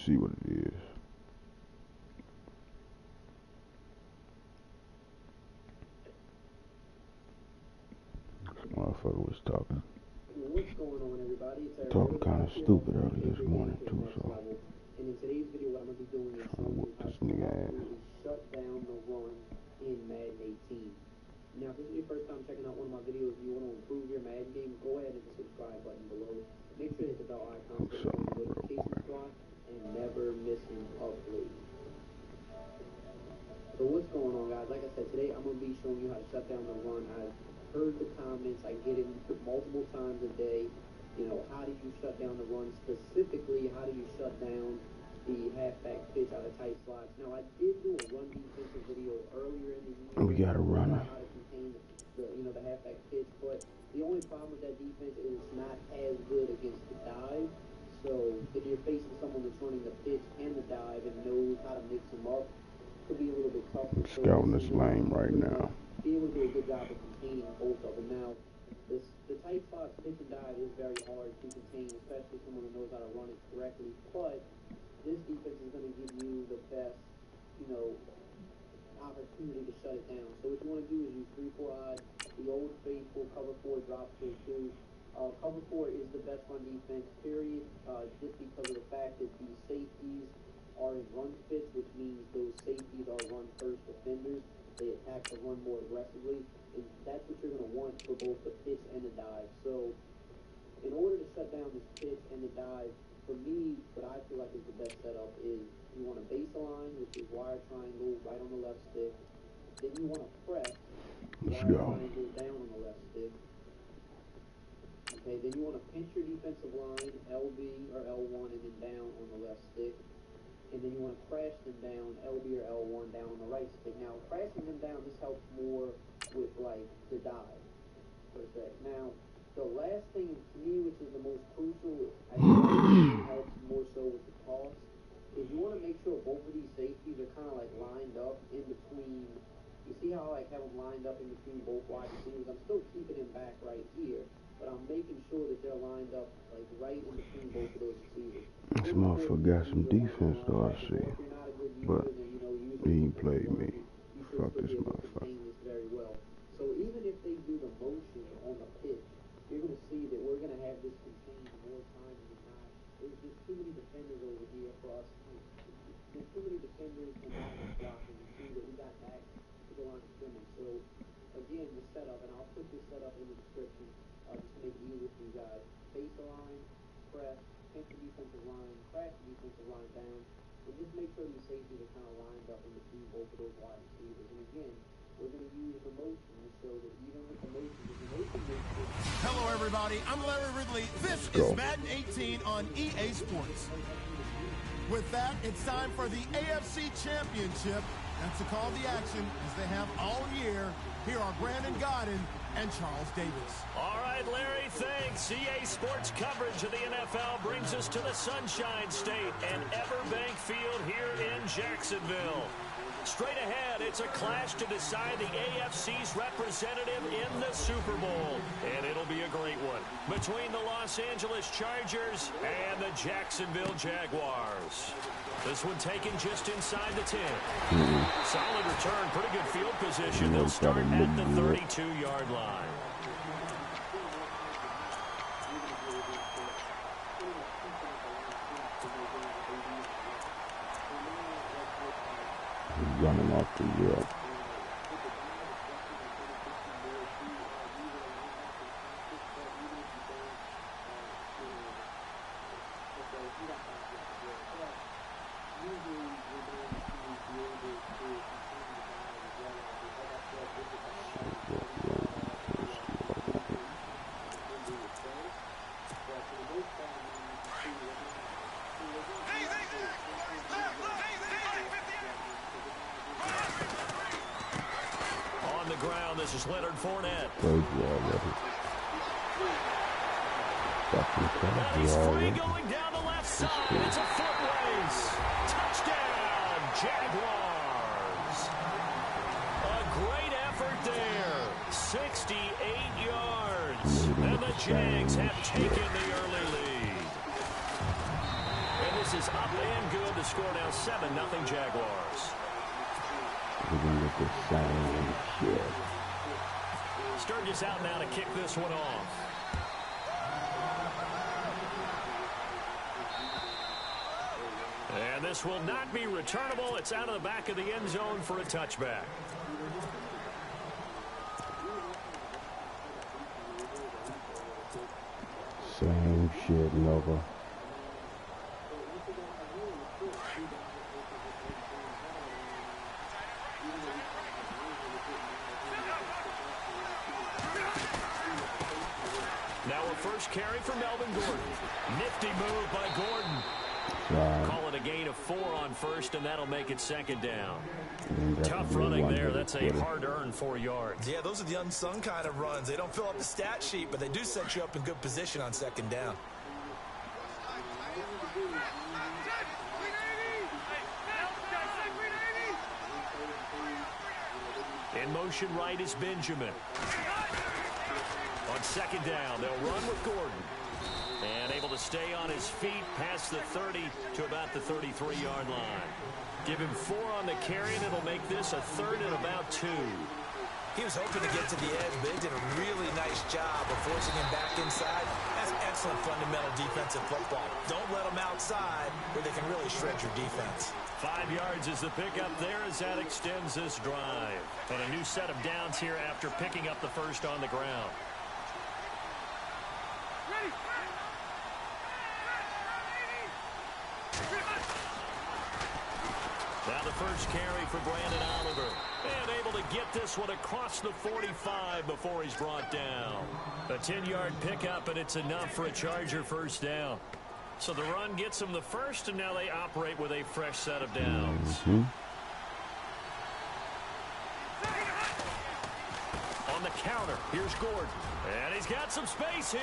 See what it is. This motherfucker was talking. What's going on, everybody? Talking kind of stupid early this morning too, so. And in today's video, what I'm gonna be doing is trying to whoop this nigga ass. shut down the run in Madden 18. Now, if this is your first time checking out one of my videos, and you want to improve your Madden game, go ahead and hit the subscribe button below. Make sure to hit the bell icon so you get the notification clock and never miss an upload. So what's going on, guys? Like I said, today I'm gonna be showing you how to shut down the run. I've heard the comments, I get it multiple times a day. You know, how do you shut down the run? Specifically, how do you shut down the halfback pitch out of tight slots? Now, I did do a run defensive video earlier in the year. We got a runner. How to contain the halfback pitch, but the only problem with that defense is it's not as good against the dive. So if you're facing someone that's running the pitch and the dive and knows how to mix them up, it could be a little bit tougher. I'm scouting this lane right now. Be able to do a good job of containing both of them. Now, the tight slots pitch and dive is very hard to contain, especially someone who knows how to run it correctly. But this defense is going to give you the best, opportunity to shut it down. So what you want to do is use 3-4 odd, the old faithful cover 4 drop through 2. Cover 4 is the best run defense, period, just because of the fact that the safeties are in run fits, which means those safeties are run first defenders. They attack the run more aggressively, and that's what you're going to want for both the pitch and the dive. So in order to shut down this pitch and the dive, for me, what I feel like is the best setup is you want a baseline, which is wire triangle right on the left stick. Then you want to press wire triangle down on the left stick. Okay, then you want to pinch your defensive line, LB or L1, and then down on the left stick. And then you want to crash them down, LB or L1 down on the right stick. Now, crashing them down, this helps more with, like, the dive, per se. Now, the last thing to me, which is the most crucial, I think it helps more so with the toss, is you want to make sure both of these safeties are kind of, like, lined up in between. You see how I have them lined up in between both wide receivers? I'm still keeping them back right here, but I'm making sure that they're lined up, like, right in between both of those receivers. This motherfucker got some defense, though, I see. But he played me. Fuck this motherfucker. Very well. So even if they do the motion on the pitch, you're going to see that we're going to have this contained more times than not. There's just too many defenders over here for us. There's too many defenders and not blocking. You see that we got back to the line of scrimmage. So again, the setup, and I'll put this setup in the description just to make it easier for you guys. Baseline, press, pinch the defensive line, crash the defensive line down, and just make sure these safeties are kind of lined up in between both of those wide receivers. And again, we're going to use the motion to show that even with the motion, Hello, everybody. I'm Larry Ridley. This is Madden 18 on EA Sports. With that, it's time for the AFC Championship. And to call the action, as they have all year, here are Brandon Godden and Charles Davis. All right, Larry, thanks. EA Sports coverage of the NFL brings us to the Sunshine State and Everbank Field here in Jacksonville. Straight ahead, it's a clash to decide the AFC's representative in the Super Bowl. And it'll be a great one between the Los Angeles Chargers and the Jacksonville Jaguars. This one taken just inside the 10. Solid return, pretty good field position. They'll start at the 32-yard line. Running off the wheel. This is Leonard Fournette. He's free going down the left side. It's a foot race. Touchdown, Jaguars. A great effort there. 68 yards. And the Jags have taken the early lead. And this This is up and good. The score now 7-0 Jaguars. We're going to get this same shit. Sturgis out now to kick this one off. And this will not be returnable. It's out of the back of the end zone for a touchback. Same shit, Nova. Now a first carry for Melvin Gordon. Nifty move by Gordon. Right. Call it a gain of 4 on first, and that'll make it second down. Tough running there. That's a hard-earned 4 yards. Yeah, those are the unsung kind of runs. They don't fill up the stat sheet, but they do set you up in good position on second down. In motion right is Benjamin. On second down, they'll run with Gordon. And able to stay on his feet past the 30 to about the 33-yard line. Give him 4 on the carry, and it'll make this a 3rd and about 2. He was hoping to get to the edge, but they did a really nice job of forcing him back inside. That's excellent fundamental defensive football. Don't let them outside where they can really shred your defense. 5 yards is the pickup there as that extends this drive. And a new set of downs here after picking up the first on the ground. Now the first carry for Brandon Oliver. And able to get this one across the 45 before he's brought down. A 10-yard pickup, and it's enough for a Charger first down. So the run gets them the first, and now they operate with a fresh set of downs. On the counter, here's Gordon. And he's got some space here.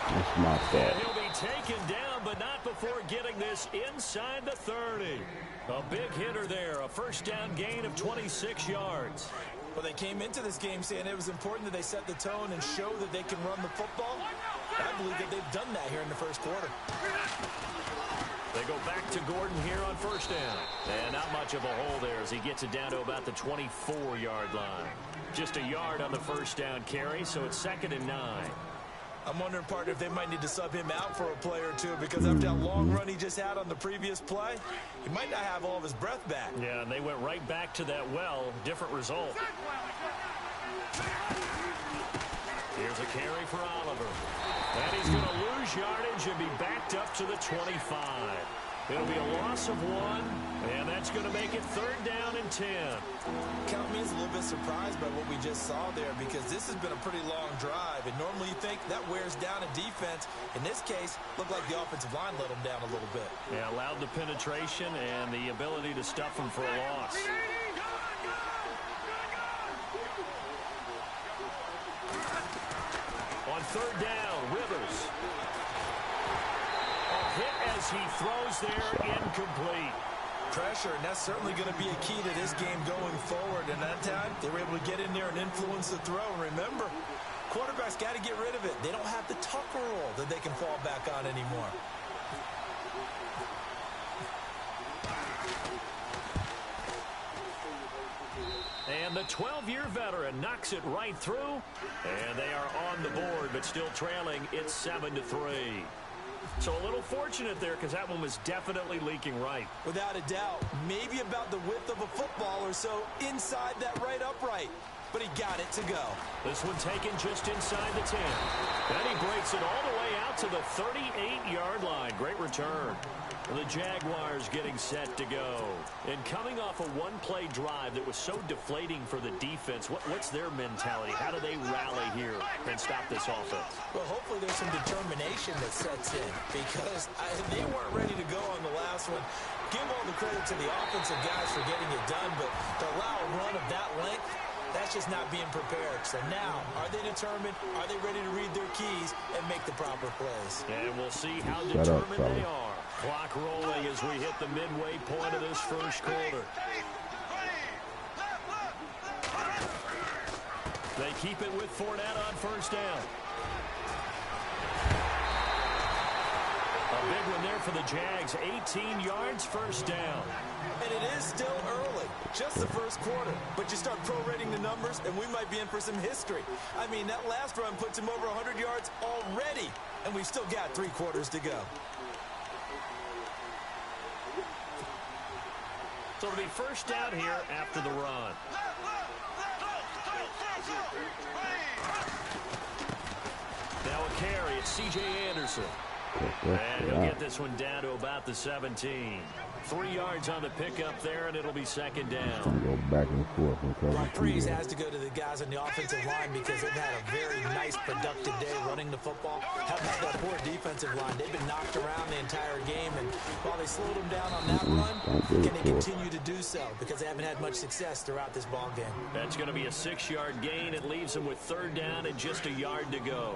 That's my fault. And he'll be taken down, but not before getting this inside the 30. A big hitter there, a first down gain of 26 yards. Well, they came into this game saying it was important that they set the tone and show that they can run the football. I believe that they've done that here in the first quarter. They go back to Gordon here on first down. And not much of a hole there as he gets it down to about the 24-yard line. Just a yard on the first down carry, so it's 2nd and 9. I'm wondering, partner, if they might need to sub him out for a play or two, because after that long run he just had on the previous play, he might not have all of his breath back. Yeah, and they went right back to that well. Different result. Here's a carry for Oliver. And he's going to lose yardage and be backed up to the 25. It'll be a loss of 1, and that's going to make it 3rd down and 10. Count me as a little bit surprised by what we just saw there, because this has been a pretty long drive, and normally you think that wears down a defense. In this case, looked like the offensive line let them down a little bit. Yeah, allowed the penetration and the ability to stuff them for a loss. On 3rd down, Rivers. Hit as he throws there, incomplete. Pressure, and that's certainly going to be a key to this game going forward. And that time, they were able to get in there and influence the throw. And remember, quarterbacks got to get rid of it. They don't have the Tucker roll that they can fall back on anymore. And the 12-year veteran knocks it right through. And they are on the board, but still trailing. It's 7-3. So a little fortunate there, because that one was definitely leaking right. Without a doubt. Maybe about the width of a football or so inside that right upright. But he got it to go. This one taken just inside the 10. Then he breaks it all the way out to the 38-yard line. Great return. The Jaguars getting set to go. And coming off a one-play drive that was so deflating for the defense, what's their mentality? How do they rally here and stop this offense? Well, hopefully there's some determination that sets in, because they weren't ready to go on the last one. Give all the credit to the offensive guys for getting it done, but to allow a run of that length, that's just not being prepared. So now, are they determined? Are they ready to read their keys and make the proper plays? And we'll see how determined they are. Clock rolling as we hit the midway point of this first quarter. They keep it with Fournette on first down. A big one there for the Jags. 18 yards, first down. And it is still early, just the first quarter. But you start prorating the numbers, and we might be in for some history. I mean, that last run puts him over 100 yards already, and we've still got 3 quarters to go. So it'll be first down here after the run. Now a carry, it's C.J. Anderson. And he'll get this one down to about the 17. 3 yards on the pickup there, and it'll be second down. Go back and forth. Well, praise has to go to the guys on the offensive line because they've had a very nice, productive day running the football. How about that poor defensive line? They've been knocked around the entire game, and while they slowed them down on that run, can they continue to do so? Because they haven't had much success throughout this ball game. That's going to be a 6-yard gain. It leaves them with third down and just a yard to go.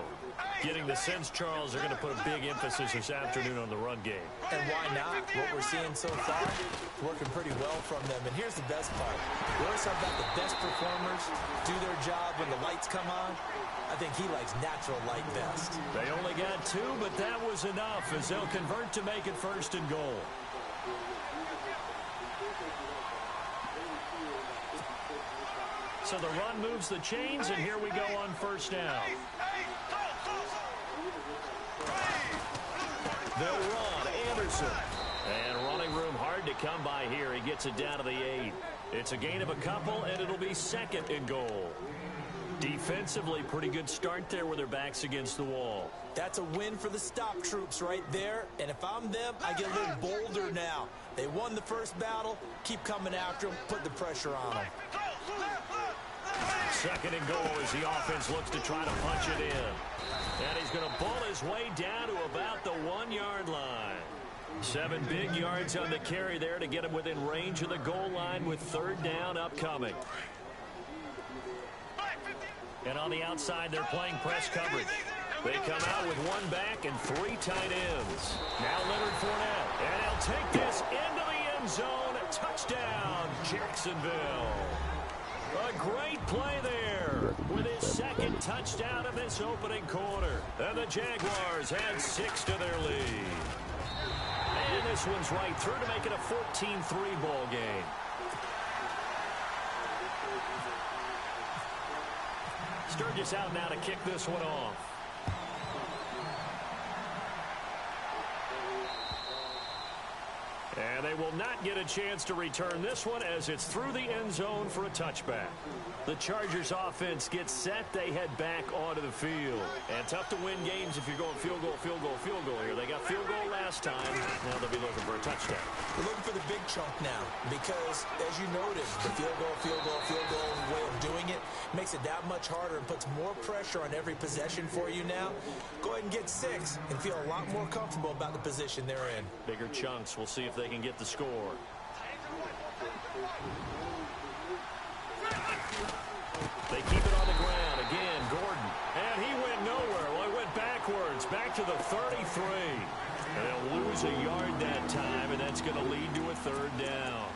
Getting the sense, Charles, they're going to put a big emphasis this afternoon on the run game. And why not? What we're seeing so far, working pretty well from them. And here's the best part. We always talk about the best performers do their job when the lights come on. I think he likes natural light best. They only got 2, but that was enough as they'll convert to make it first and goal. So the run moves the chains, and here we go on first down. They'll run. Anderson. And running room hard to come by here. He gets it down to the 8. It's a gain of a couple, and it'll be second and goal. Defensively, pretty good start there with their backs against the wall. That's a win for the stop troops right there. And if I'm them, I get a little bolder now. They won the first battle. Keep coming after them. Put the pressure on them. Second and goal as the offense looks to try to punch it in. And he's going to pull his way down to about the 1-yard line. 7 big yards on the carry there to get him within range of the goal line with third down upcoming. And on the outside, they're playing press coverage. They come out with 1 back and 3 tight ends. Now Leonard Fournette. And he'll take this into the end zone. Touchdown, Jacksonville. A great play there with his second touchdown of this opening quarter. And the Jaguars had 6 to their lead. And this one's right through to make it a 14-3 ball game. Sturgis out now to kick this one off. And they will not get a chance to return this one as it's through the end zone for a touchback. The Chargers offense gets set. They head back onto the field. And tough to win games if you're going field goal, field goal, field goal here. They got field goal last time. Now they'll be looking for a touchdown. We're looking for the big chunk now because, as you noted, the field goal, field goal, field goal way of doing it makes it that much harder and puts more pressure on every possession for you now. Go ahead and get 6 and feel a lot more comfortable about the position they're in. Bigger chunks. We'll see if they can get the score. They keep it on the ground. Again, Gordon. And he went nowhere. Well, he went backwards. Back to the 33. And they'll lose a yard that time, and that's going to lead to a third down.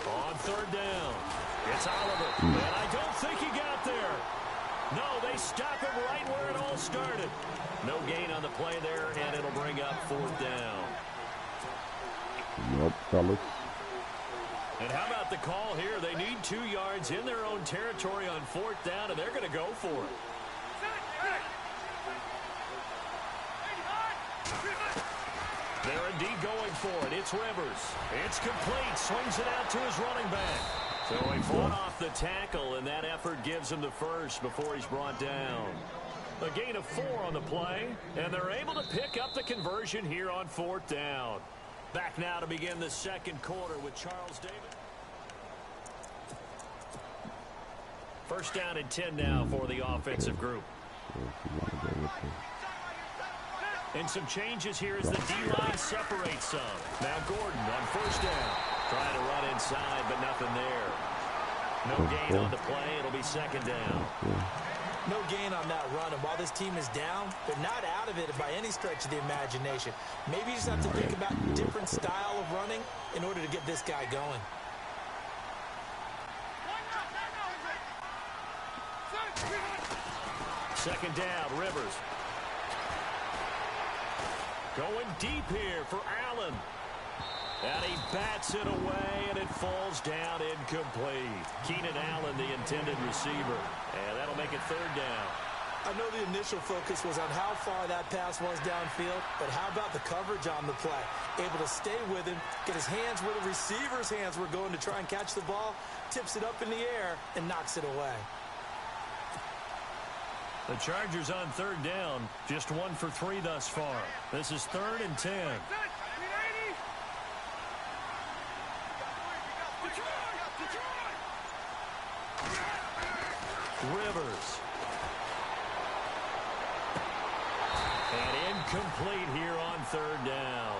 On third down, it's Oliver. And I don't think he got there. No, they stop him right where it all started. No gain on the play there, and it'll bring up fourth down. Yep, fellas. And how about the call here? They need 2 yards in their own territory on fourth down, and they're going to go for it. They're indeed going for it. It's Rivers. It's complete. Swings it out to his running back. So he fought off the tackle, and that effort gives him the first before he's brought down. A gain of 4 on the play, and they're able to pick up the conversion here on fourth down. Back now to begin the second quarter with Charles Davis. First down and 10 now for the offensive group. And some changes here as the D-line separates some. Now Gordon on first down. Trying to run inside, but nothing there. No gain on the play. It'll be second down. No gain on that run, and while this team is down, they're not out of it by any stretch of the imagination. Maybe you just have to think about different style of running in order to get this guy going. Second down, Rivers. Going deep here for Allen. And he bats it away, and it falls down incomplete. Keenan Allen, the intended receiver. And that'll make it third down. I know the initial focus was on how far that pass was downfield, but how about the coverage on the play? Able to stay with him, get his hands where the receiver's hands were going to try and catch the ball, tips it up in the air, and knocks it away. The Chargers on third down, just 1 for 3 thus far. This is 3rd and 10. Rivers. And incomplete here on third down.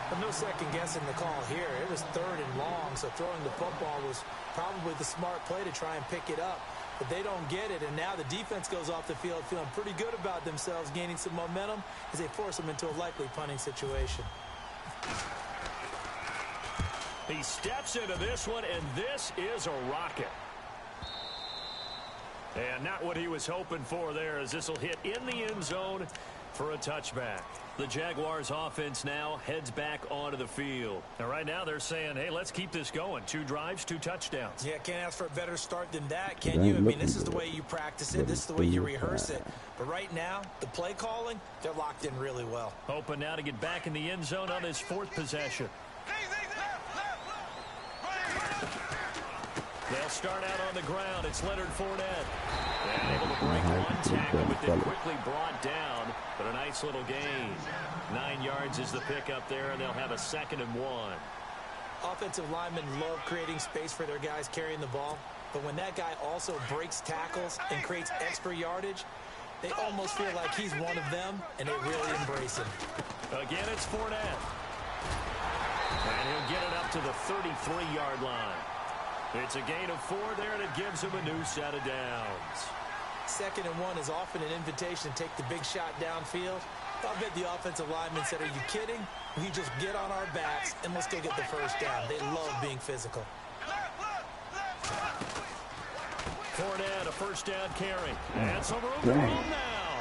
But no second guessing the call here. It was 3rd and long, so throwing the football was probably the smart play to try and pick it up. But they don't get it, and now the defense goes off the field feeling pretty good about themselves, gaining some momentum as they force them into a likely punting situation. He steps into this one, and this is a rocket. And not what he was hoping for there, as this will hit in the end zone for a touchback. The Jaguars offense now heads back onto the field. And right now they're saying, hey, let's keep this going. 2 drives, 2 touchdowns. Yeah, can't ask for a better start than that, can you? I mean, this is the way you practice it. This is the way you rehearse it. But right now, the play calling, they're locked in really well. Hoping now to get back in the end zone on his 4th possession. They'll start out on the ground. It's Leonard Fournette. And able to break one tackle, but then quickly brought down. But a nice little gain. 9 yards is the pickup there, and they'll have a 2nd and 1. Offensive linemen love creating space for their guys carrying the ball. But when that guy also breaks tackles and creates extra yardage, they almost feel like he's one of them, and they really embrace him. Again, it's Fournette. And he'll get it up to the 33-yard line. It's a gain of 4 there, and it gives him a new set of downs. 2nd and 1 is often an invitation to take the big shot downfield. I bet the offensive lineman said, are you kidding? We just get on our backs, and let's go get the first down. They love being physical. Fournette, a first down carry. And some room to roll now.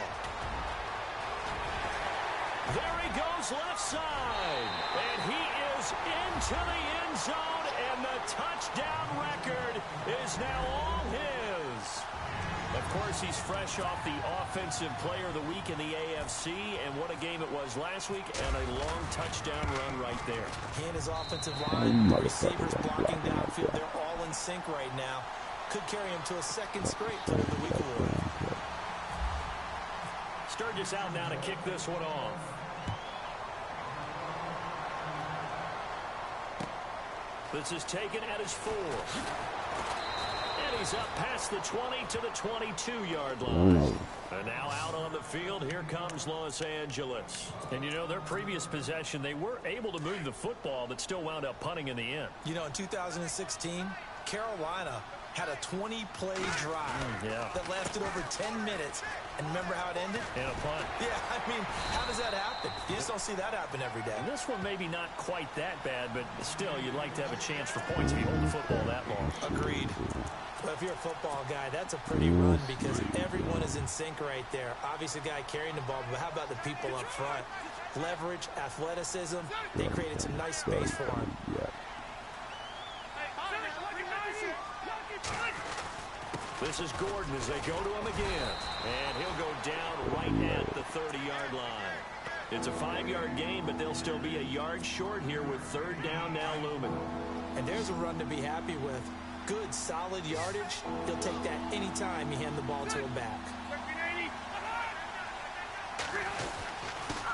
There he goes left side. And he is into the end zone, and the touchdown record is now all his. Of course, he's fresh off the Offensive Player of the Week in the AFC, and what a game it was last week, and a long touchdown run right there. He and his offensive line, the receivers blocking downfield, they're all in sync right now. Could carry him to a 2nd straight Player of the Week award. Sturgis out now to kick this one off. This is taken at his 4. And he's up past the 20 to the 22-yard line. And now out on the field, here comes Los Angeles. And you know, their previous possession, they were able to move the football, but still wound up punting in the end. You know, in 2016, Carolina had a 20-play drive that lasted over 10 minutes. And remember how it ended? In a punt. Yeah, I mean, how does that happen? You just don't see that happen every day. And this one maybe not quite that bad, but still, you'd like to have a chance for points if you hold the football that long. Agreed. Well, if you're a football guy, that's a pretty run because everyone is in sync right there. Obviously, the guy carrying the ball, but how about the people up front? Leverage, athleticism, they created some nice space for him. This is Gordon as they go to him again. And he'll go down right at the 30-yard line. It's a 5-yard gain, but they'll still be a yard short here with 3rd down now looming. And there's a run to be happy with. Good, solid yardage. He'll take that anytime you hand the ball to a back.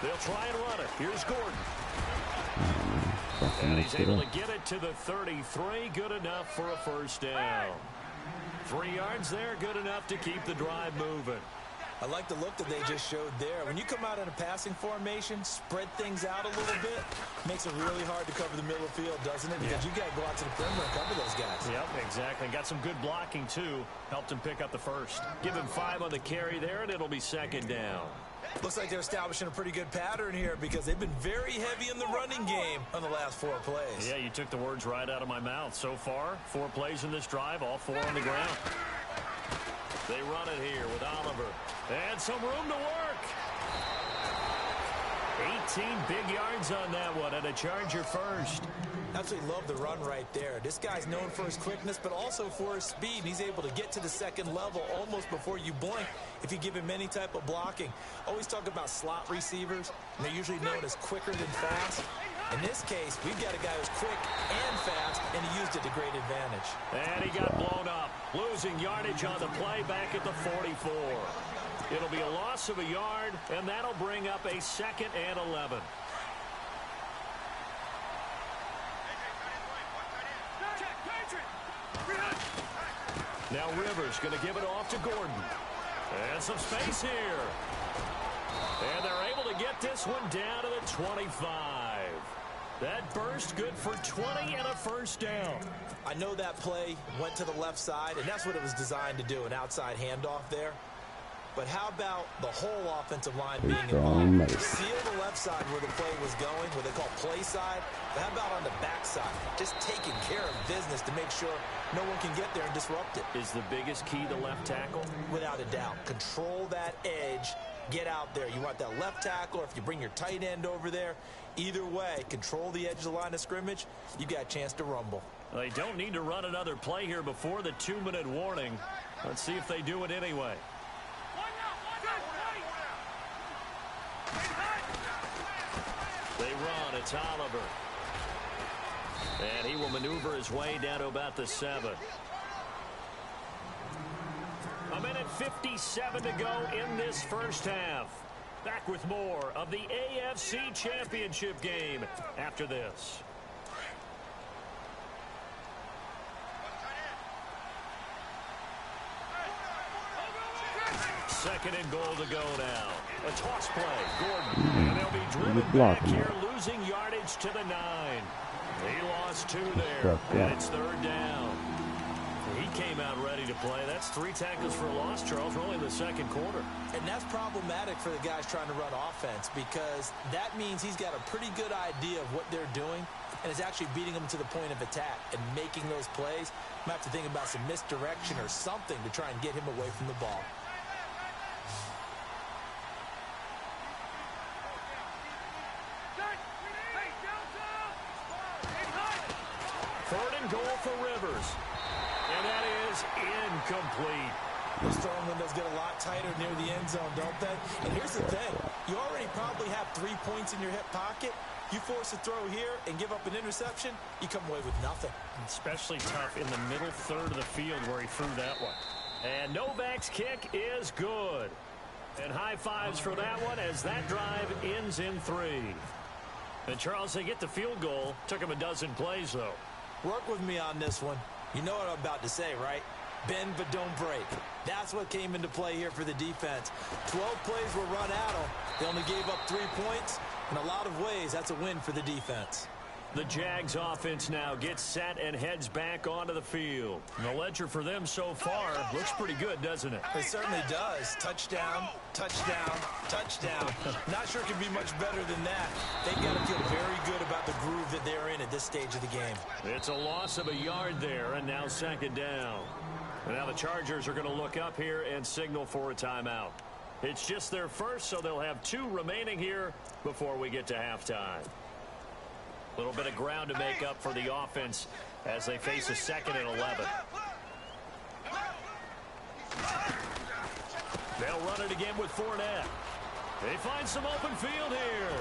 They'll try and run it. Here's Gordon. And he's able to get it to the 33. Good enough for a first down. 3 yards there, good enough to keep the drive moving. I like the look that they just showed there. When you come out in a passing formation, spread things out a little bit, makes it really hard to cover the middle of the field, doesn't it? Because you got to go out to the perimeter and cover those guys. Yep, exactly. Got some good blocking, too. Helped him pick up the first. Give him 5 on the carry there, and it'll be second down. Looks like they're establishing a pretty good pattern here because they've been very heavy in the running game on the last 4 plays. Yeah, you took the words right out of my mouth. So far, 4 plays in this drive, all 4 on the ground. They run it here with Oliver. And some room to work. 18 big yards on that one, and a Charger first. Absolutely love the run right there. This guy's known for his quickness, but also for his speed. He's able to get to the second level almost before you blink if you give him any type of blocking. Always talk about slot receivers, and they're usually known as quicker than fast. In this case, we've got a guy who's quick and fast, and he used it to great advantage. And he got blown up, losing yardage on the play back at the 44. It'll be a loss of a yard, and that'll bring up a 2nd and 11. Now Rivers going to give it off to Gordon. And some space here. And they're able to get this one down to the 25. That burst good for 20 and a first down. I know that play went to the left side, and that's what it was designed to do, an outside handoff there. But how about the whole offensive line being involved? Seal the left side where the play was going, what they call play side. But how about on the back side? Just taking care of business to make sure no one can get there and disrupt it. Is the biggest key the left tackle? Without a doubt. Control that edge. Get out there. You want that left tackle, or if you bring your tight end over there, either way, control the edge of the line of scrimmage. You got a chance to rumble. They don't need to run another play here before the 2-minute warning. Let's see if they do it anyway. They run. It's Oliver. And he will maneuver his way down to about the 7. A minute 57 to go in this first half. Back with more of the AFC Championship game after this. 2nd and goal to go now. A toss play. Gordon. And they'll be driven back here, losing yardage to the 9. He lost 2 there. And it's 3rd down. He came out ready to play. That's 3 tackles for a loss, Charles. We're only in the 2nd quarter. And that's problematic for the guys trying to run offense because that means he's got a pretty good idea of what they're doing and is actually beating them to the point of attack and making those plays. Might have to think about some misdirection or something to try and get him away from the ball. Third and goal for Rivers. And that is incomplete. Those throwing windows get a lot tighter near the end zone, don't they? And here's the thing. You already probably have 3 points in your hip pocket. You force a throw here and give up an interception, you come away with nothing. Especially tough in the middle third of the field where he threw that one. And Novak's kick is good. And high fives for that one as that drive ends in 3. And Charles, they get the field goal. Took him a dozen plays, though. Work with me on this one. You know what I'm about to say, right? Bend but don't break. That's what came into play here for the defense. 12 plays were run at them. They only gave up 3 points. In a lot of ways, that's a win for the defense. The Jags offense now gets set and heads back onto the field. And the ledger for them so far looks pretty good, doesn't it? It certainly does. Touchdown, touchdown, touchdown. Not sure it can be much better than that. They've got to feel very good about the groove that they're in at this stage of the game. It's a loss of a yard there, and now 2nd down. And now the Chargers are going to look up here and signal for a timeout. It's just their first, so they'll have 2 remaining here before we get to halftime. A little bit of ground to make up for the offense as they face a 2nd and 11. They'll run it again with Fournette. They find some open field here.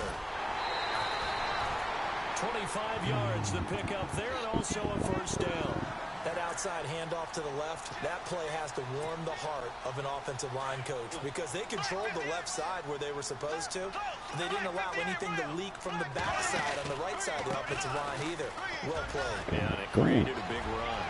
25 yards to pick up there and also a first down. That outside handoff to the left, that play has to warm the heart of an offensive line coach because they controlled the left side where they were supposed to. They didn't allow anything to leak from the backside on the right side of the offensive line either. Well played. Yeah, and it created a big run.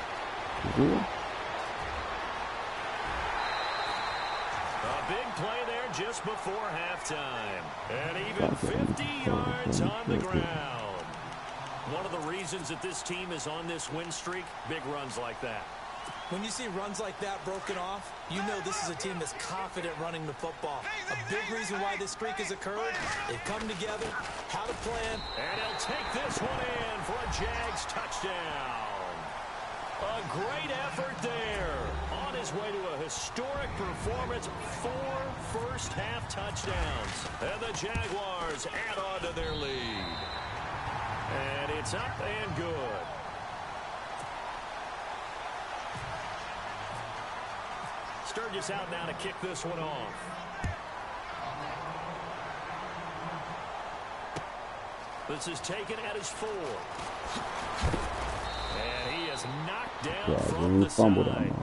A big play just before halftime. And even 50 yards on the ground. One of the reasons that this team is on this win streak, big runs like that. When you see runs like that broken off, you know this is a team that's confident running the football. A big reason why this streak has occurred, they've come together, had a plan. And he'll take this one in for a Jags touchdown. A great effort there. On his way to a historic performance, 4 first-half touchdowns. And the Jaguars add on to their lead. And it's up and good. Sturgis out now to kick this one off. This is taken at his 4. And he is knocked down from the side.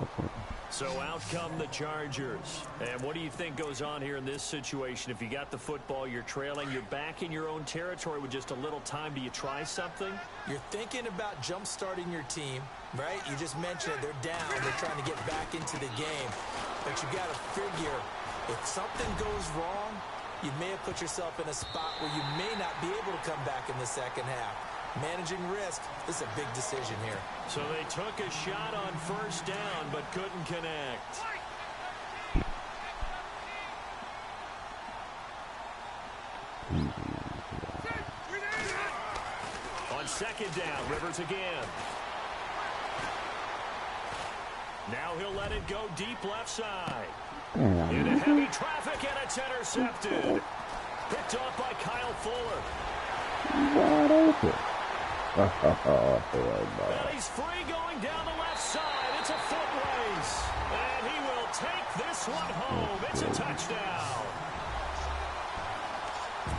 So out come the Chargers. And what do you think goes on here in this situation? If you got the football, you're trailing, you're back in your own territory with just a little time. Do you try something? You're thinking about jump-starting your team, right? You just mentioned it. They're down. They're trying to get back into the game. But you got to figure, if something goes wrong, you may have put yourself in a spot where you may not be able to come back in the second half. Managing risk, this is a big decision here. So they took a shot on first down, but couldn't connect. On second down, Rivers again. Now he'll let it go deep left side. Into heavy traffic, and it's intercepted. Picked off by Kyle Fuller. Wide open. And he's free going down the left side. It's a foot race. And he will take this one home. It's a touchdown.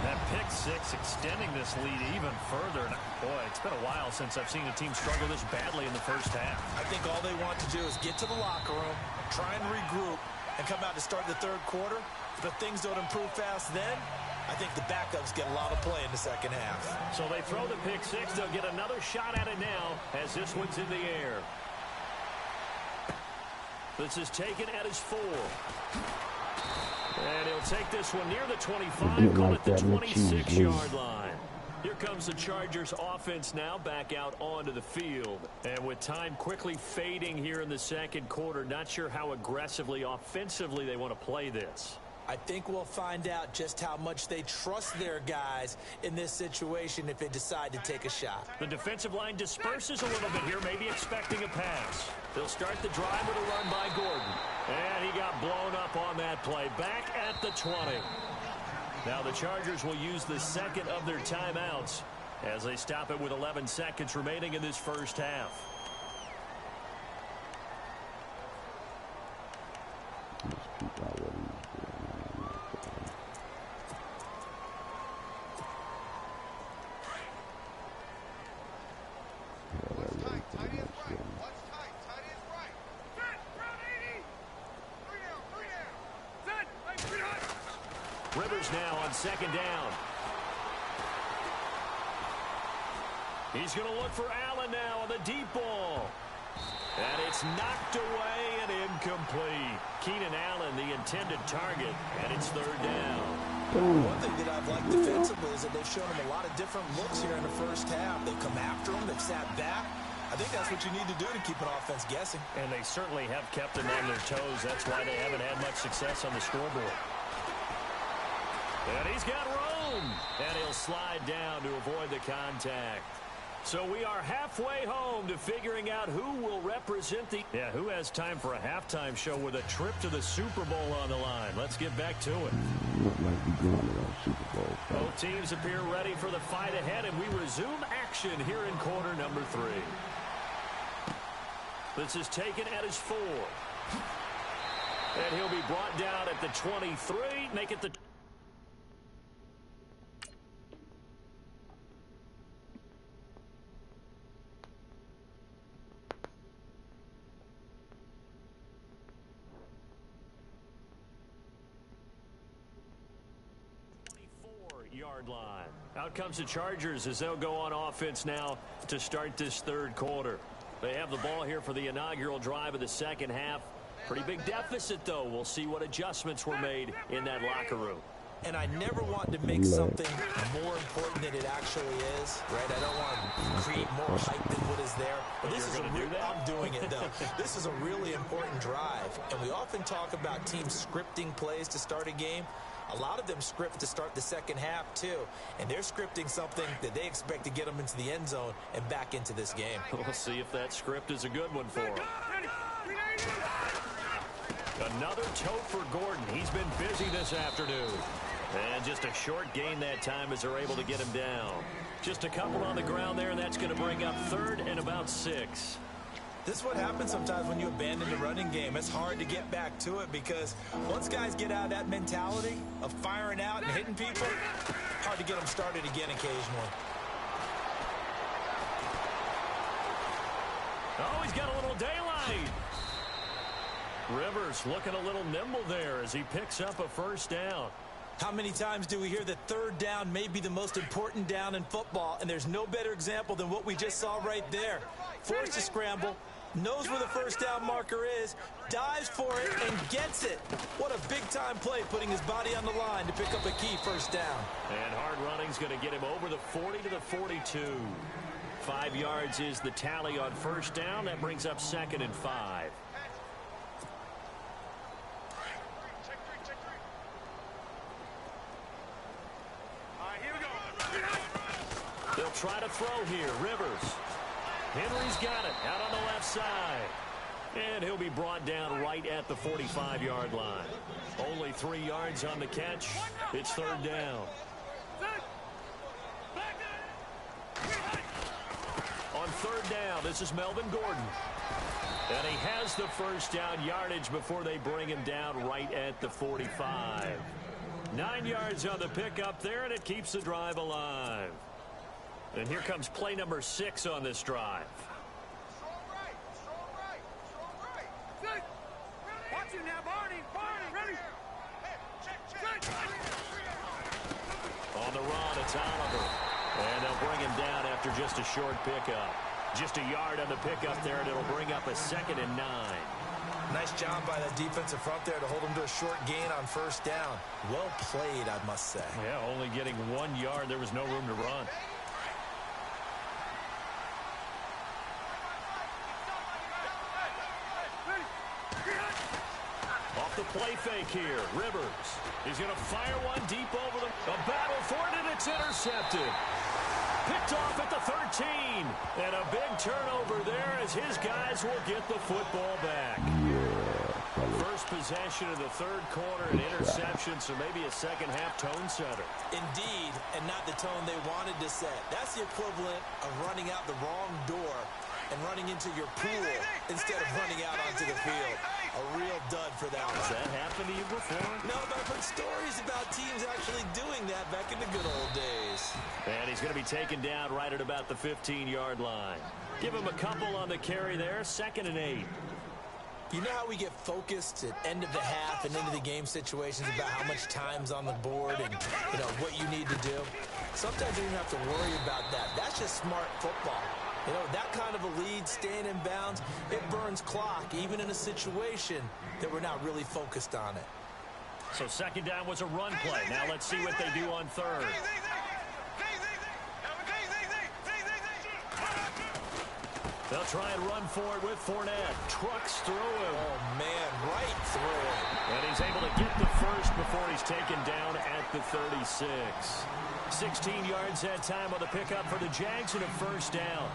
That pick six extending this lead even further. And boy, it's been a while since I've seen a team struggle this badly in the first half. I think all they want to do is get to the locker room, try and regroup, and come out to start the third quarter. If things don't improve fast then, I think the backups get a lot of play in the second half. So they throw the pick six. They'll get another shot at it now as this one's in the air. This is taken at his 4. And he'll take this one near the 25, call it the 26-yard line. Here comes the Chargers offense now back out onto the field. And with time quickly fading here in the second quarter, not sure how aggressively, offensively they want to play this. I think we'll find out just how much they trust their guys in this situation if they decide to take a shot. The defensive line disperses a little bit here, maybe expecting a pass. They'll start the drive with a run by Gordon. And he got blown up on that play. Back at the 20. Now the Chargers will use the second of their timeouts as they stop it with 11 seconds remaining in this first half. Rivers now on second down. He's going to look for Allen now on the deep ball. And it's knocked away and incomplete. Keenan Allen, the intended target, and it's third down. One thing that I've liked defensively is that they've shown him a lot of different looks here in the first half. They've come after him. They've sat back. I think that's what you need to do to keep an offense guessing. And they certainly have kept them on their toes. That's why they haven't had much success on the scoreboard. And he's got room. And he'll slide down to avoid the contact. So we are halfway home to figuring out who will represent the... Yeah, who has time for a halftime show with a trip to the Super Bowl on the line? Let's get back to it. Look like we're going to that Super Bowl. Both teams appear ready for the fight ahead, and we resume action here in quarter number 3. This is taken at his 4. And he'll be brought down at the 23. Make it the... yard line. Out comes the Chargers as they'll go on offense now to start this third quarter. They have the ball here for the inaugural drive of the second half. Pretty big deficit, though. We'll see what adjustments were made in that locker room. And I never want to make something more important than it actually is, right? I don't want to create more hype than what is there. But this is I'm doing it, though. This is a really important drive. And we often talk about teams scripting plays to start a game. A lot of them script to start the second half, too. And they're scripting something that they expect to get them into the end zone and back into this game. We'll see if that script is a good one for them. Another tote for Gordon. He's been busy this afternoon. And just a short gain that time as they're able to get him down. Just a couple on the ground there, and that's going to bring up 3rd and about 6. This is what happens sometimes when you abandon the running game. It's hard to get back to it because once guys get out of that mentality of firing out and hitting people, hard to get them started again occasionally. Oh, he's got a little daylight. Rivers looking a little nimble there as he picks up a first down. How many times do we hear that third down may be the most important down in football, and there's no better example than what we just saw right there. Forced to scramble, knows where the first down marker is, dives for it, and gets it. What a big-time play, putting his body on the line to pick up a key first down. And hard running's going to get him over the 40 to the 42. 5 yards is the tally on first down. That brings up 2nd and 5. They'll try to throw here. Rivers. Henry's got it out on the left side. And he'll be brought down right at the 45-yard line. Only 3 yards on the catch. It's 3rd down. On 3rd down, this is Melvin Gordon. And he has the first down yardage before they bring him down right at the 45. 9 yards on the pickup there, and it keeps the drive alive. And here comes play number 6 on this drive. On the run, it's Oliver. And they'll bring him down after just a short pickup. Just a yard on the pickup there, and it'll bring up a 2nd and 9. Nice job by the defensive front there to hold him to a short gain on first down. Well played, I must say. Yeah, only getting 1 yard. There was no room to run. Off the play fake here, Rivers. He's going to fire one deep over them. A battle for it, and it's intercepted. Picked off at the 13. And a big turnover there as his guys will get the football back. First possession of the 3rd quarter, an interception, so maybe a second-half tone setter. Indeed, and not the tone they wanted to set. That's the equivalent of running out the wrong door and running into your pool instead of running out onto the field. A real dud for that one. Has that happened to you before? No, but I've heard stories about teams actually doing that back in the good old days. And he's going to be taken down right at about the 15-yard line. Give him a couple on the carry there, 2nd and 8. You know how we get focused at end of the half and into the game situations about how much time's on the board and, you know, what you need to do? Sometimes you don't have to worry about that. That's just smart football. You know, that kind of a lead, staying in bounds, it burns clock, even in a situation that we're not really focused on it. So 2nd down was a run play. Now let's see what they do on 3rd. They'll try and run for it with Fournette. Trucks through him. Oh, man, right through him. And he's able to get the first before he's taken down at the 36. 16 yards that time on the pickup for the Jags and a first down.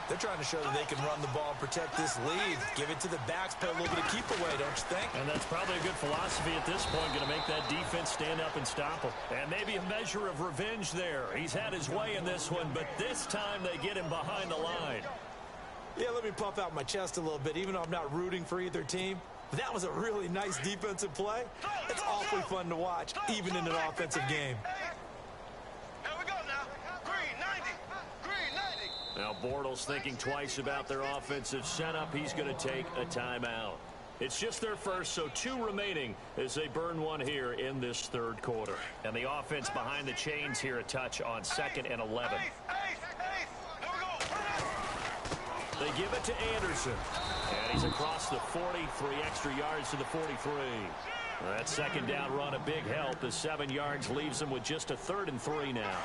They're trying to show that they can run the ball and protect this lead. Give it to the backs, play a little bit of keep away, don't you think? And that's probably a good philosophy at this point, going to make that defense stand up and stop him. And maybe a measure of revenge there. He's had his way in this one, but this time they get him behind the line. Yeah, let me puff out my chest a little bit, even though I'm not rooting for either team. But that was a really nice defensive play. It's awfully fun to watch, even in an offensive game. Now Bortles thinking twice about their offensive setup. He's going to take a timeout. It's just their first, so 2 remaining as they burn one here in this 3rd quarter. And the offense behind the chains here a touch on 2nd and 11. They give it to Anderson. And he's across the 40, 3 extra yards to the 43. That second down run, a big help. The 7 yards leaves him with just a 3rd and 3 now.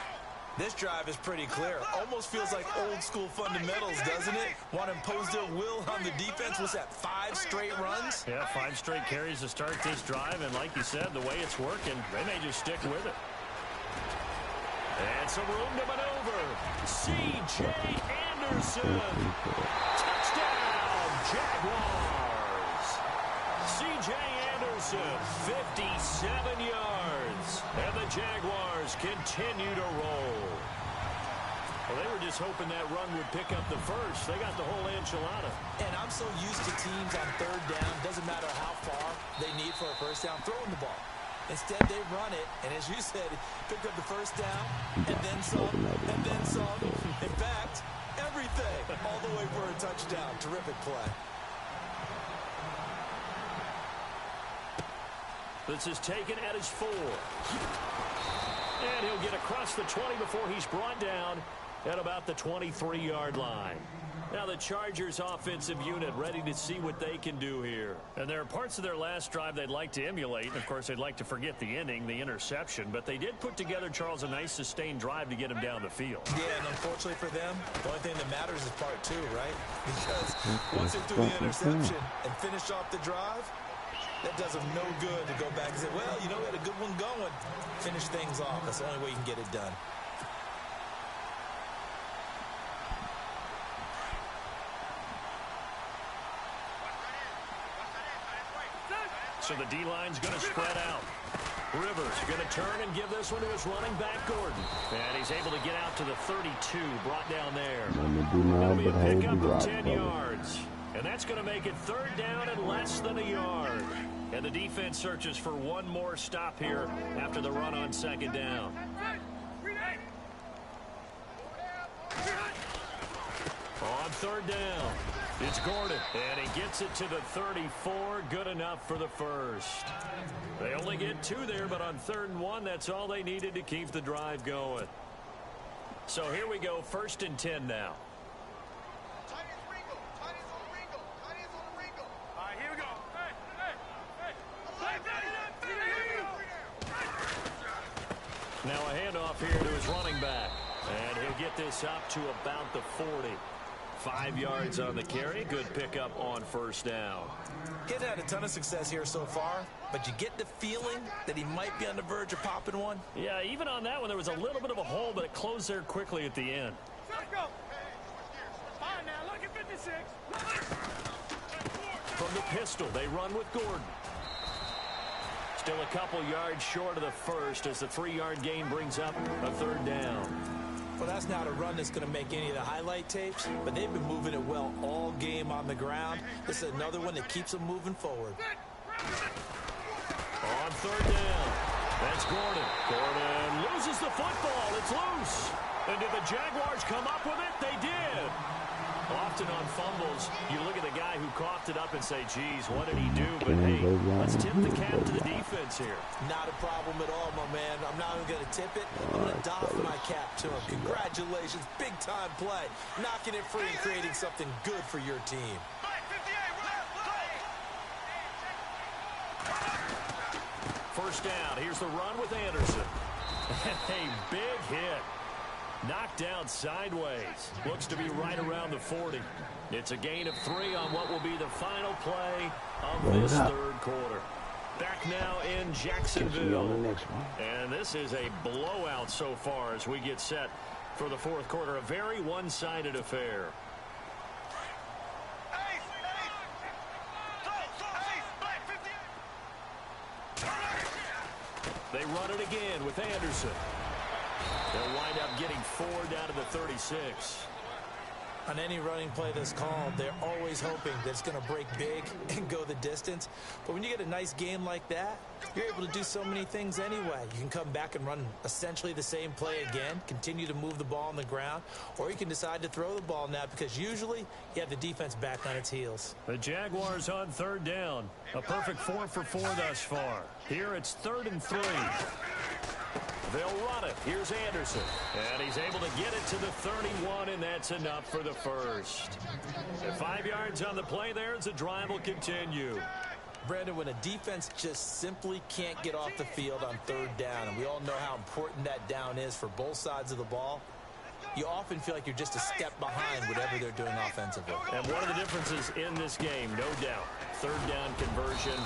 This drive is pretty clear. Almost feels like old school fundamentals, doesn't it? Want to impose their will on the defense. Was that 5 straight runs? Yeah, 5 straight carries to start this drive. And like you said, the way it's working, they may just stick with it. And some room to maneuver. C.J. Anderson. Touchdown, Jaguars. C.J. Anderson, 57 yards. And the Jaguars continue to roll. Well, they were just hoping that run would pick up the first. They got the whole enchilada. And I'm so used to teams on 3rd down, doesn't matter how far they need for a first down, throwing the ball. Instead, they run it, and as you said, pick up the first down, and then some, and then some. In fact, everything, all the way for a touchdown. Terrific play. This is taken at his 4. And he'll get across the 20 before he's brought down at about the 23-yard line. Now the Chargers offensive unit ready to see what they can do here. And there are parts of their last drive they'd like to emulate. And of course, they'd like to forget the ending, the interception. But they did put together, Charles, a nice sustained drive to get him down the field. Yeah, and unfortunately for them, the only thing that matters is part 2, right? Because once they threw the interception and finished off the drive, that does them no good to go back and say, well, you know, we had a good one going. Finish things off. That's the only way you can get it done. So the D-line's going to spread out. Rivers going to turn and give this one to his running back, Gordon. And he's able to get out to the 32, brought down there. It'll be a pickup of 10 yards. And that's going to make it 3rd down and less than a yard. And the defense searches for one more stop here after the run on 2nd down. On 3rd down, it's Gordon, and he gets it to the 34. Good enough for the first. They only get 2 there, but on 3rd and 1, that's all they needed to keep the drive going. So here we go, 1st and 10 now. Now a handoff here to his running back, and he'll get this up to about the 40. 5 yards on the carry. Good pickup on 1st down. He's had a ton of success here so far, but you get the feeling that he might be on the verge of popping one. Yeah, even on that one, there was a little bit of a hole, but it closed there quickly at the end. Let's go. All right, now look at 56. From the pistol, they run with Gordon. Still a couple yards short of the first as the 3-yard gain brings up a 3rd down. Well, that's not a run that's going to make any of the highlight tapes, but they've been moving it well all game on the ground. This is another one that keeps them moving forward. On 3rd down, that's Gordon. Gordon loses the football. It's loose. And did the Jaguars come up with it? They did. Often on fumbles, you look at the guy who coughed it up and say, geez, what did he do? But, hey, let's tip the cap to the defense here. Not a problem at all, my man. I'm not even going to tip it. I'm going to doff my cap to him. Congratulations. Big-time play. Knocking it free and creating something good for your team. First down. Here's the run with Anderson. A big hit. Knocked down sideways. Looks to be right around the 40. It's a gain of 3 on what will be the final play of this 3rd quarter. Back now in Jacksonville. And this is a blowout so far as we get set for the 4th quarter. A very one-sided affair. They run it again with Anderson. They'll wind up getting 4 down to the 36. On any running play that's called, they're always hoping that it's going to break big and go the distance. But when you get a nice game like that, you're able to do so many things anyway. You can come back and run essentially the same play again, continue to move the ball on the ground, or you can decide to throw the ball now because usually you have the defense back on its heels. The Jaguars on 3rd down. A perfect 4 for 4 thus far. Here it's 3rd and 3. They'll run got it. Here's Anderson. And he's able to get it to the 31, and that's enough for the first. And 5 yards on the play there as the drive will continue. Brandon, when a defense just simply can't get off the field on third down, and we all know how important that down is for both sides of the ball, you often feel like you're just a step behind whatever they're doing offensively. And one of the differences in this game, no doubt, third down conversion,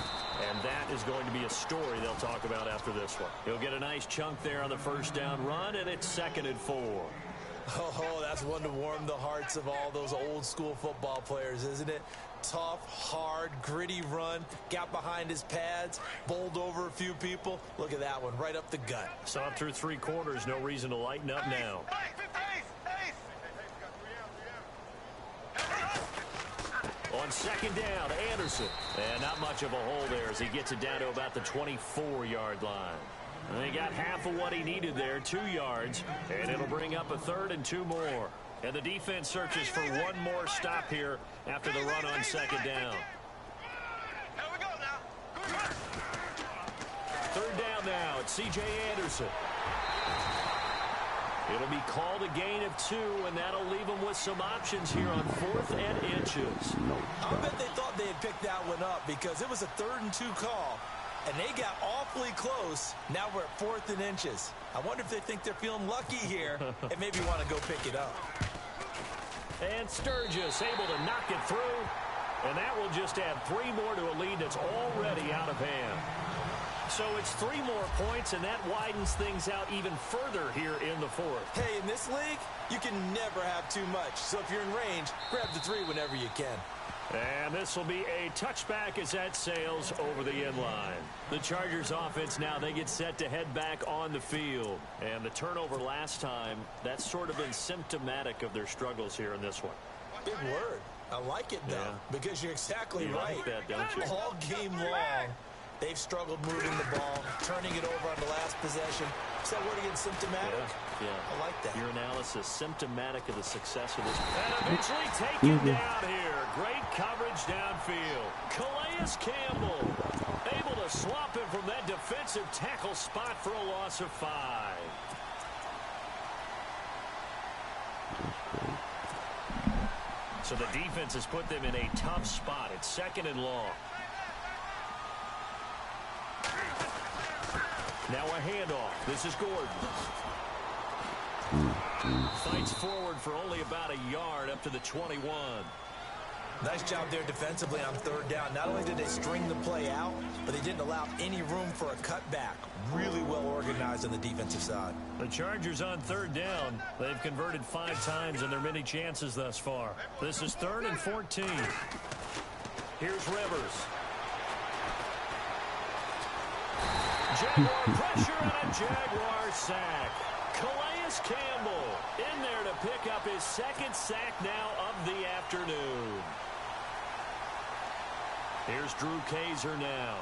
and that is going to be a story they'll talk about after this one. He'll get a nice chunk there on the first down run, and it's 2nd and 4. Oh, that's one to warm the hearts of all those old school football players, isn't it? Tough, hard, gritty run, got behind his pads, bowled over a few people. Look at that one, right up the gut. Saw it through 3 quarters, no reason to lighten up now. On 2nd down, Anderson. And not much of a hole there as he gets it down to about the 24-yard line. And he got half of what he needed there, 2 yards, and it'll bring up a 3rd and 2 more. And the defense searches for one more stop here after the run on 2nd down. 3rd down now, it's C.J. Anderson. It'll be called a gain of 2, and that'll leave them with some options here on 4th and inches. I bet they thought they had picked that one up because it was a 3rd and 2 call, and they got awfully close. Now we're at 4th and inches. I wonder if they think they're feeling lucky here and maybe want to go pick it up. And Sturgis able to knock it through, and that will just add 3 more to a lead that's already out of hand. So it's 3 more points, and that widens things out even further here in the 4th. Hey, in this league, you can never have too much. So if you're in range, grab the 3 whenever you can. And this will be a touchback as that sails over the end line. The Chargers offense now, they get set to head back on the field. And the turnover last time, that's sort of been symptomatic of their struggles here in this one. Big word. I like it, though, because you're exactly right. Like that, don't you? All game long, they've struggled moving the ball, turning it over on the last possession. Is that word again, symptomatic? Yeah. I like that. Your analysis, symptomatic of the success of this. And eventually taken down here. Great coverage downfield. Calais Campbell able to swap him from that defensive tackle spot for a loss of 5. So the defense has put them in a tough spot. It's 2nd and long. Now a handoff. This is Gordon. Fights forward for only about a yard up to the 21. Nice job there defensively on 3rd down. Not only did they string the play out, but they didn't allow any room for a cutback. Really well organized on the defensive side. The Chargers on 3rd down. They've converted 5 times in their many chances thus far. This is 3rd and 14. Here's Rivers. Jaguar pressure and a Jaguar sack. Calais Campbell in there to pick up his 2nd sack now of the afternoon. Here's Drew Kaiser now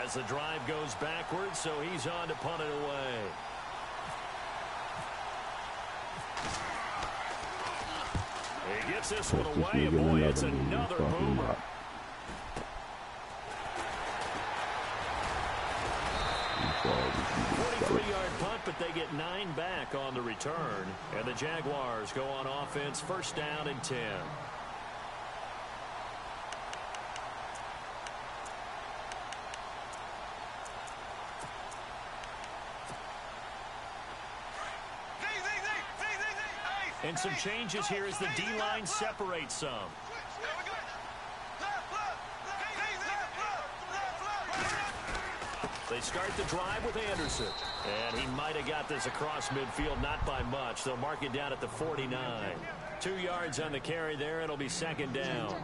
as the drive goes backwards, so he's on to punt it away. He gets this one away, and boy, it's another boomer. Yard punt, but they get 9 back on the return. And the Jaguars go on offense, 1st down and 10. And some changes here as the D-line separates some. They start the drive with Anderson. And he might have got this across midfield, not by much. They'll mark it down at the 49. 2 yards on the carry there. It'll be 2nd down.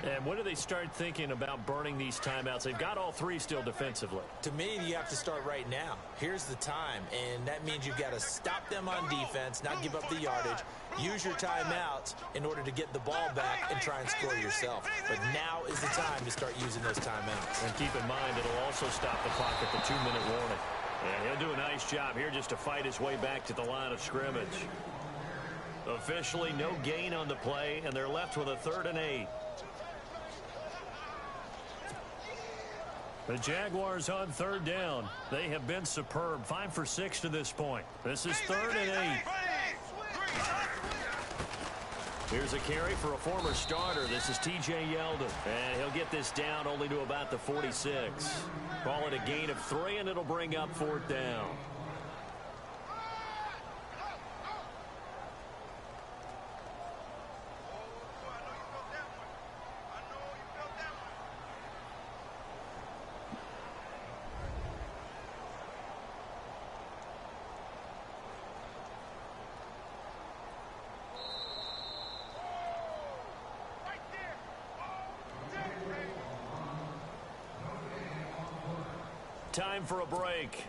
And when do they start thinking about burning these timeouts? They've got all 3 still defensively. To me, you have to start right now. Here's the time, and that means you've got to stop them on defense, not give up the yardage, use your timeouts in order to get the ball back and try and score yourself. But now is the time to start using those timeouts. And keep in mind, it'll also stop the clock at the 2-minute warning. And he'll do a nice job here just to fight his way back to the line of scrimmage. Officially, no gain on the play, and they're left with a 3rd and 8. The Jaguars on third down. They have been superb. 5 for 6 to this point. This is 3rd and 8. Here's a carry for a former starter. This is T.J. Yeldon. And he'll get this down only to about the 46. Call it a gain of 3, and it'll bring up 4th down. Time for a break.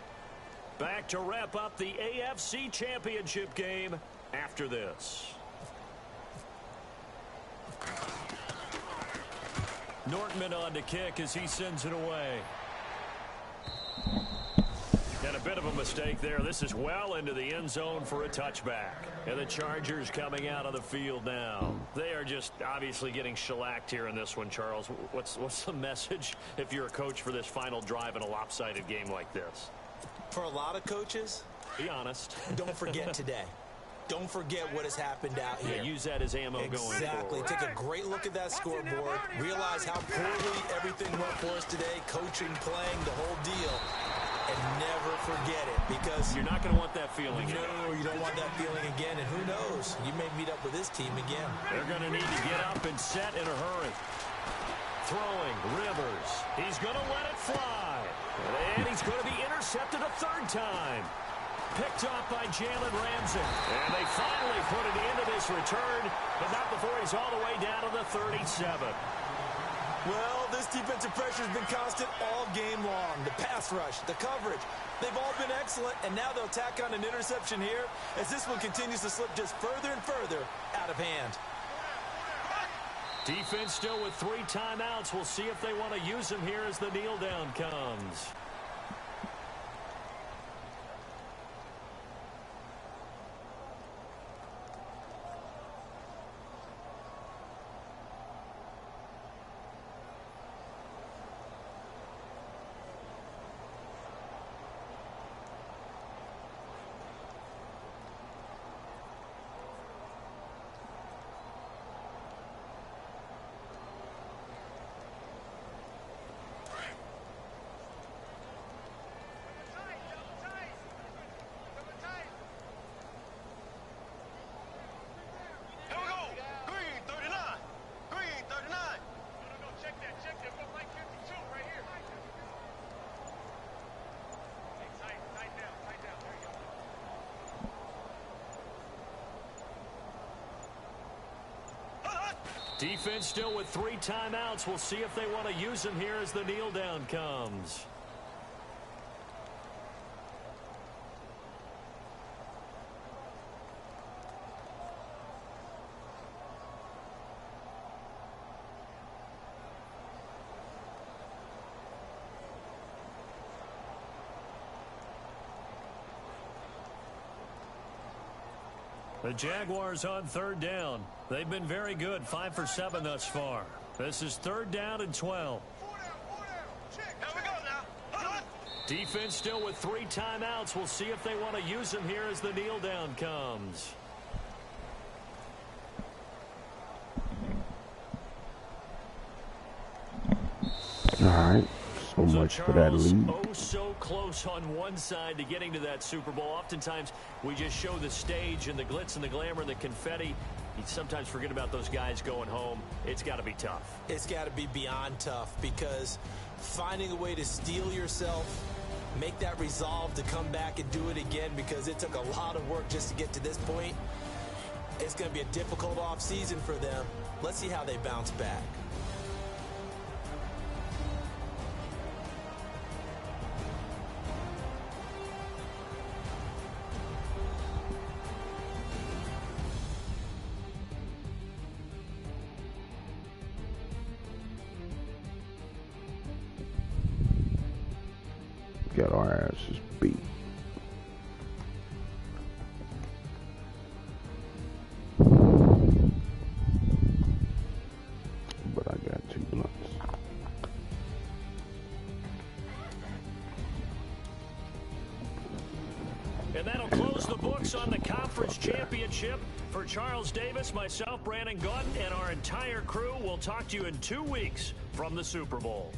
Back to wrap up the AFC Championship game after this. Nortman on to kick as he sends it away. And a bit of a mistake there. This is well into the end zone for a touchback. And the Chargers coming out on the field now. They are just obviously getting shellacked here in this one, Charles. What's the message if you're a coach for this final drive in a lopsided game like this? For a lot of coaches, be honest. Don't forget today. Don't forget what has happened out here. Yeah, use that as ammo going forward. Exactly. Take a great look at that scoreboard. Realize how poorly everything went for us today. Coaching, playing, the whole deal. And never forget it, because you're not going to want that feeling. No, you don't want that feeling again. And who knows? You may meet up with this team again. They're going to need to get up and set in a hurry. Throwing, Rivers. He's going to let it fly. And he's going to be intercepted a 3rd time. Picked off by Jalen Ramsey. And they finally put it into this return, but not before he's all the way down to the 37. Well, this defensive pressure has been constant all game long. The pass rush, the coverage, they've all been excellent, and now they'll tack on an interception here as this one continues to slip just further and further out of hand. Defense still with 3 timeouts. We'll see if they want to use them here as the kneel down comes. Defense still with 3 timeouts. We'll see if they want to use them here as the kneel down comes. The Jaguars on 3rd down. They've been very good, 5 for 7 thus far. This is 3rd down and 12. Defense still with 3 timeouts. We'll see if they want to use them here as the kneel down comes. All right. So much Charles, for that lead. Oh, so close on one side to getting to that Super Bowl. Oftentimes, we just show the stage and the glitz and the glamour and the confetti. You sometimes forget about those guys going home. It's got to be tough. It's got to be beyond tough, because finding a way to steel yourself, make that resolve to come back and do it again, because it took a lot of work just to get to this point. It's going to be a difficult offseason for them. Let's see how they bounce back. Got our asses beat. But I got 2 blunts. And that'll close the books on the conference championship. For Charles Davis, myself, Brandon Gautin, and our entire crew, we'll talk to you in 2 weeks from the Super Bowl.